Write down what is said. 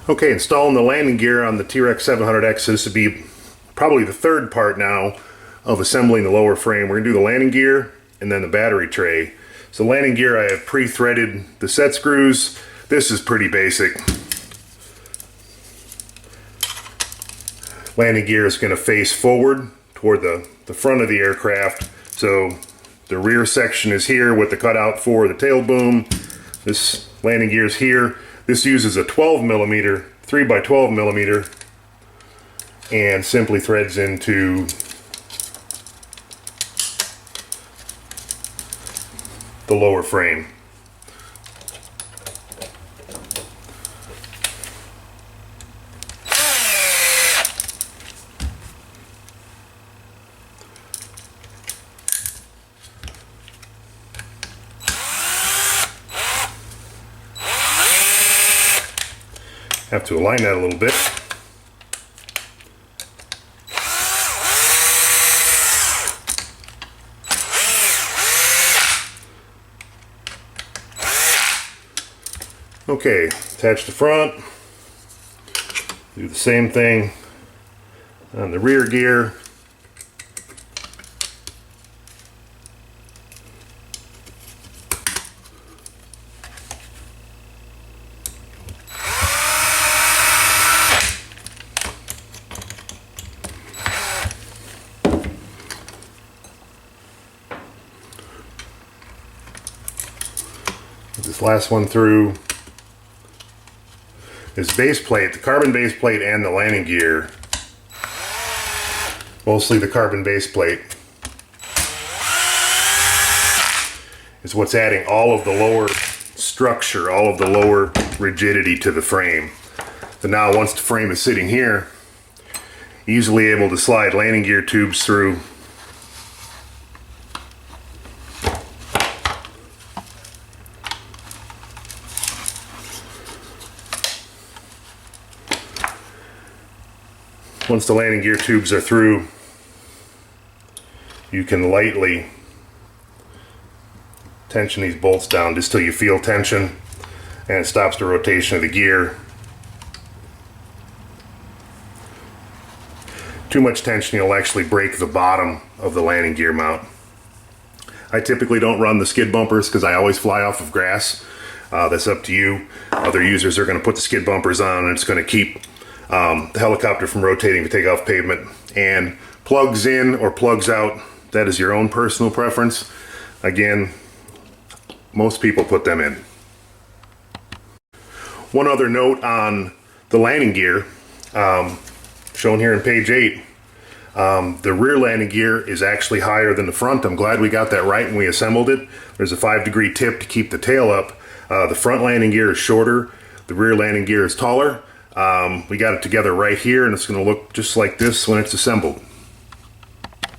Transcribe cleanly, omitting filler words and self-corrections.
Okay, installing the landing gear on the T-Rex 700X. This would be probably the third part now of assembling the lower frame. We're going to do the landing gear and then the battery tray. So landing gear, I have pre-threaded the set screws. This is pretty basic. Landing gear is going to face forward toward the front of the aircraft. So the rear section is here with the cutout for the tail boom. This landing gear is here. This uses a 12 millimeter, 3 by 12 millimeter, and simply threads into the lower frame. Have to align that a little bit. Okay, attach the front. Do the same thing on the rear gear. This last one through is base plate, the carbon base plate and the landing gear. Mostly the carbon base plate is what's adding all of the lower structure, all of the lower rigidity to the frame. So now once the frame is sitting here, easily able to slide landing gear tubes through. Once the landing gear tubes are through, you can lightly tension these bolts down just till you feel tension, and it stops the rotation of the gear. Too much tension, you'll actually break the bottom of the landing gear mount. I typically don't run the skid bumpers because I always fly off of grass. That's up to you. Other users are going to put the skid bumpers on, and it's going to keep the helicopter from rotating to take off pavement. And plugs in or plugs out, that is your own personal preference. Again, most people put them in. One other note on the landing gear, shown here in page 8, the rear landing gear is actually higher than the front. I'm glad we got that right when we assembled it. There's a 5-degree tip to keep the tail up. The front landing gear is shorter, the rear landing gear is taller. We got it together right here, and it's going to look just like this when it's assembled.